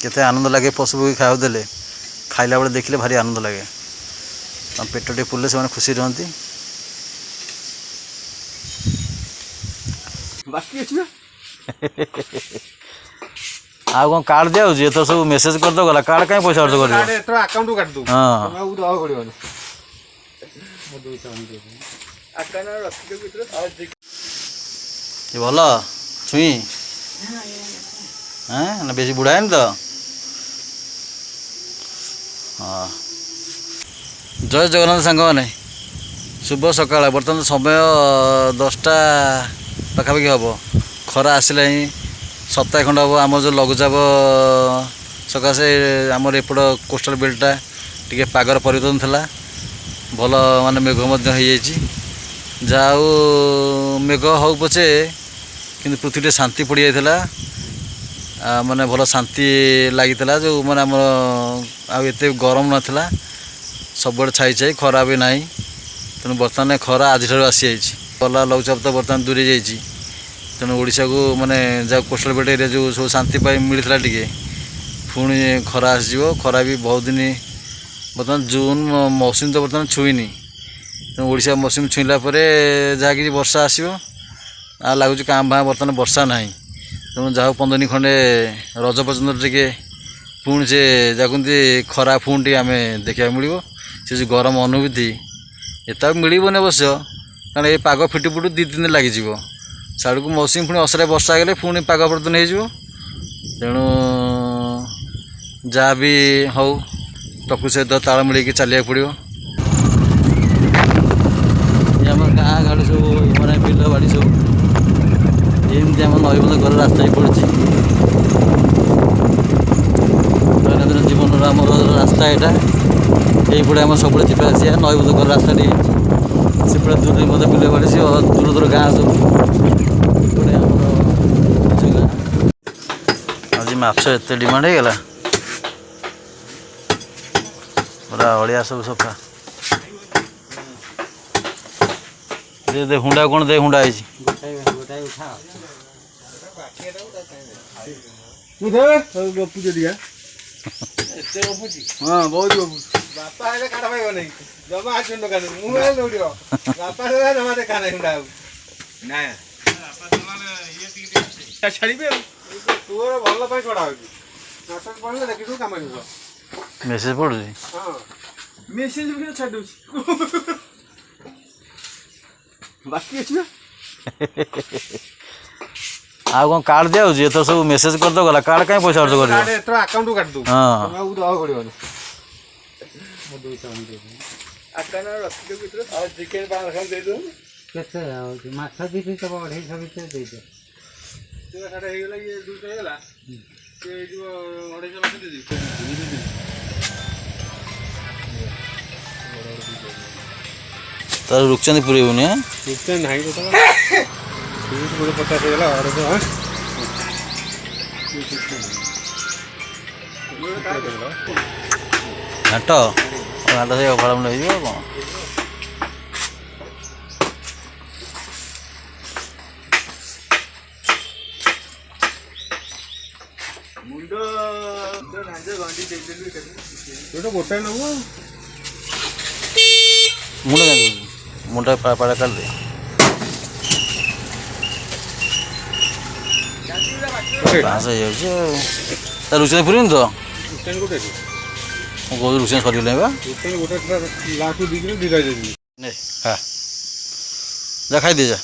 केते आनंद लगे पशु पक्षी खाया देले खाइला बेले देखले भारी आनंद लगे पेट टे पुरले से खुशी रहती आ कौन कार्ड दिया तो सब मेसेज कर दो गला कार्ड कहीं पैसा खर्च कर अकाउंट काट दो हां ये भल छुई हाँ ना बेसी बुढ़ा है तो हाँ जय जगन्नाथ सांग मैंने शुभ सकाळ बर्तमान समय 10टा पाखापाखि हम खरा आसला ही सप्ताह खंड हम आम जो लघुचाप सकाशे आमर एपट कोस्टाल बेल्टा टी पागर परिवर्तन थी भल माने मेघ जाऊ मेघ हो पछे कि पृथ्वी शांति पड़ जाता माने भल शांति लगी जो माने आम आत गरम नाला सब छाई छाई खरा भी ना तेणु बर्तमान खरा आज आसी गला लघुचाप तो बर्तमान दूरी जाइए तेणु ओडिशा को माने जहाँ कोस्टाल बेल्ट एरिया जो सब शांति मिलता टे पुणी खरा आसो खरा भी बहुत दिन बर्तमान जून मौसम तो बर्तमान छुईनी तेणु ओडिशा मौसम छुईला जहाँ कि वर्षा आसो आ लगुच काँ भाँ बर्तमान वर्षा ना तेणु जहाँ 15 दिन खंडे रज पर्यटन टे पुणी से जाती खरा पुणी टे आम देखा मिल से जो गरम अनुभूति एत मिलबन अवश्य कारण ये पाग फिटु फिटु 2 दिन लगिज साड़ को मौसम पुणी असरा वर्षा गले पुणी पाग परिवर्तन हो तेणु जहाँ भी हो प्रकृति सहित ताल मिल चलिया पड़ो गाँ गाड़ी सब मैंने बिल बाड़ी सब एमती आम नईबंध घर रास्ता ही पड़ी दैनंदिन जीवन आम रास्ता यहाँ यहीपटे आम सब जा नईबंध घर रास्ता सेपटे दूर मत बिल बाड़ी से दूर दूर गाँ सब आज माछ एत डिमांड होगा पूरा अड़िया सब सफा दे हुंडा कौन दे हुंडा हाँ बहुत बापा काटा पाइब नहीं जमा आसन दुकान मुझे दौड़ो बापा जमा देखा नहीं हुंडा ना छाड़ी तोर भल पाई छड़ा होगी नाटक पढ़ले देखिसु काम कर मेसेज पड़ू हां मेसेज भी छाड़ दउ बाकी अछि आ कौन कार्ड दिया तो सब मेसेज कर दो गला कार्ड कहीं पैसा खर्च कर कार्ड अकाउंट काट दो हां मैं उदो पड़िबो मो 200 अकाउंट रख दे भीतर और चिकन पान रख दे दो केते माछ दिबी तो बढ़े सब दे दे तो साडे हे गेला ये 200 हे गेला से जो 250 माछ दे दी तार रुकचंदी पूरी होनी है रुकचंद नहीं तो तीस पूरे 50 हे गेला और तो हां घाट घाट से खराब नहीं हो कौन मुंडो तो नांजे गांडी दे दे तो गोटा नबो मुंडा पाड़ा कर दे पास रुचन पूरी तो रुचन सर लाख हाँ जा खाई दे जा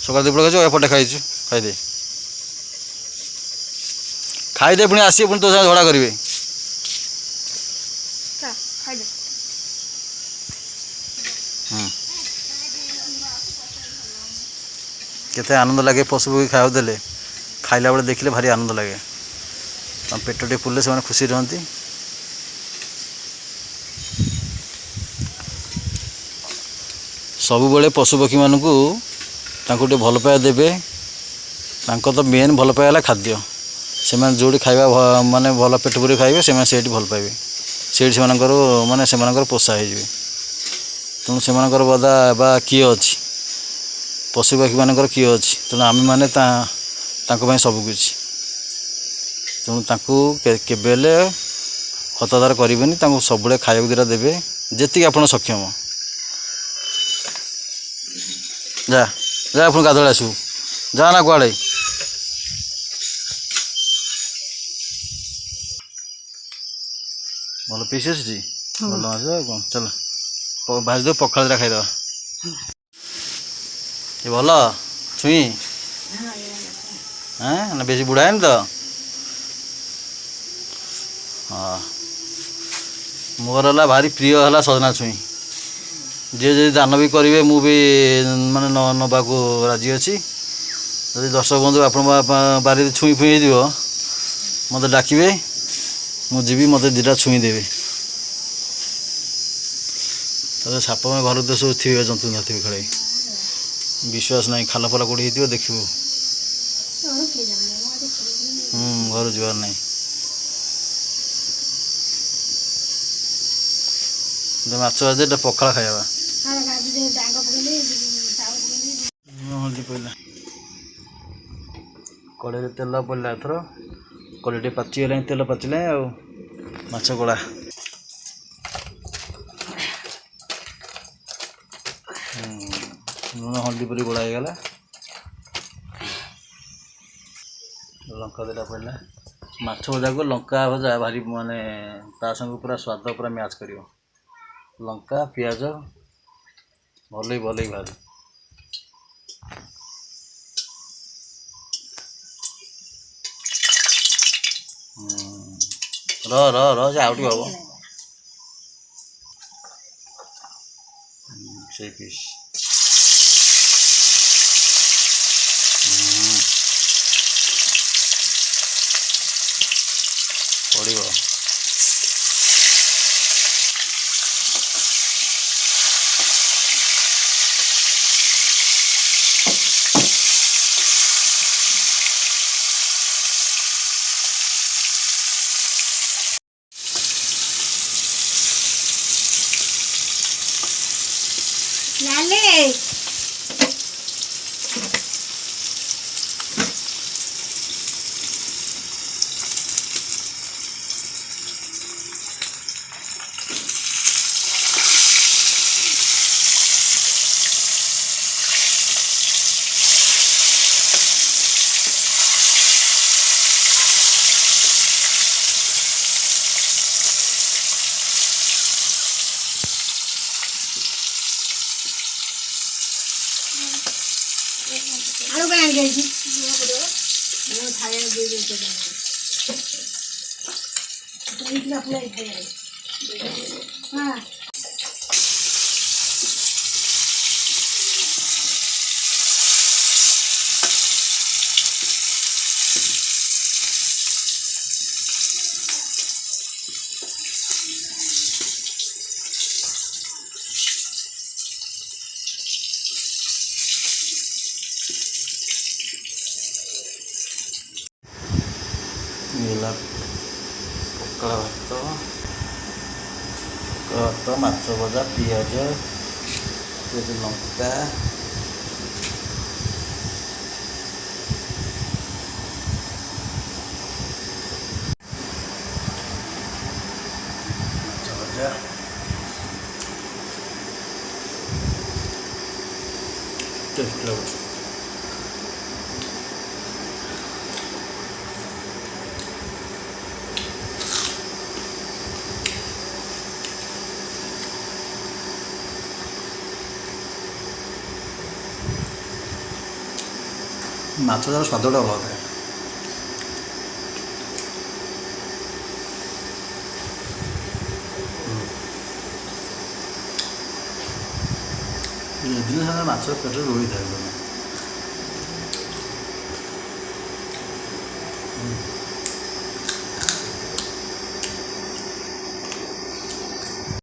सकाल दीपड़ खाई एपटे खाई खाईदे खाईदे पुणी आस पुणी तो झगड़ा करेंगे केते आनंद लगे पशु पक्षी खाया देले खाइला बेले देखले भारी आनंद लगे पेट टे पुरले से खुशी रहती सबु बेले पशु पक्षी मानू टे भल पाया देवे तो मेन भल पाया खाद्य से जोड़ी खाଇବା माने भल पेट पूरी खाइबे से भल पाइबे से माने से पोषा हो तेणु से बदा बा किए अच्छी पशुपक्षी मानकर किए अच्छी तेणु आम मैंने सबकि ତେଣୁ ତାଙ୍କୁ କେବେ ହେଲେ ହତାଦାର କରିବେନି, ତାଙ୍କୁ ସବୁବେଳେ ଖାଇବାକୁ ଦୁଇଟା ଦେବେ ଯେତିକି ଆପଣ ସକ୍ଷମ। ଯା ଯା ଆପଣ ଗାଧୋଇ ଆସିବୁ, ଯା ନା କୁଆଡ଼େ। ଭଲ ପିସ୍ ଆସିଛି, ଭଲ ମାଛ ଆଉ କ'ଣ। ଚାଲ ଭାଜିଦେବ, ପଖାଳ ଦୁଇଟା ଖାଇଦେବା। ଏ ଭଲ ଛୁଇଁ ନା ବେଶୀ ବୁଢ଼ା ହେଇନି ତ? ହଁ, ମୋର ହେଲା ଭାରି ପ୍ରିୟ ହେଲା ସଜନା ଛୁଇଁ। ଯିଏ ଯଦି ଦାନ ବି କରିବେ ମୁଁ ବି ମାନେ ନେବାକୁ ରାଜି ଅଛି। ଯଦି ଦର୍ଶକ ବନ୍ଧୁ ଆପଣଙ୍କ ବାରିରେ ଛୁଇଁ ଫୁଇଁ ହେଇଯିବ ମୋତେ ଡାକିବେ, ମୁଁ ଯିବି, ମୋତେ ଦୁଇଟା ଛୁଇଁ ଦେବେ। ତାପରେ ସାପ ଘର ତ ସବୁ ଥିବେ, ଜନ୍ତୁ ନଥିବେ ଖେଳେ, ବିଶ୍ୱାସ ନାହିଁ। ଖାଲ ଫାଲ କୋଉଠି ହେଇଥିବ ଦେଖିବୁ। ଘରୁ ଯିବାର ନାହିଁ। ମାଛ ଭାଜି ଏଇଟା ପଖାଳ ଖାଇବା। ହଳଦୀ ପଇଲା, କଡ଼େଇରେ ତେଲ ପଡ଼ିଲା। ଏଥର କଡ଼େଇ ଟିକେ ପାଚିଗଲାଣି, ତେଲ ପାଚିଲାଣି ଆଉ। ମାଛ କଡ଼ା ଲୁଣ ହଳଦୀ ପରି ଗୋଳା ହେଇଗଲା। ଲଙ୍କା ଦୁଇଟା ପଡ଼ିଲା। ମାଛ ଭଜାକୁ ଲଙ୍କା ଭଜା ଭାରି ମାନେ ତା ସାଙ୍ଗକୁ ପୁରା ସ୍ୱାଦ ପୁରା ମ୍ୟାଚ୍ କରିବ। ଲଙ୍କା ପିଆଜ ଭଲେଇ ଭାଜ। ର ସେ ଆଉ ଟିକେ ହବ। ସେଇ ପିସ୍ ପଡ଼ିବ। ଆଳୁ କାଇଁ ଆଣିକି ମୁଁ ଖାଇବା ଦେଇ ଦେଇଛି ହଁ। ହେଲା ପଖାଳ ଭାତ, ମାଛ ଭଜା, ପିଆଜ, ଲଙ୍କା, ମାଛ ଭଜା, ଟେଷ୍ଟ ଲାଗୁଛି। ମାଛ ଯାର ସ୍ୱାଦଟା ଅଲଗା ଥାଏ। ଦିନ ସାରା ମାଛ ପେଟରେ ରହିଥାଏ।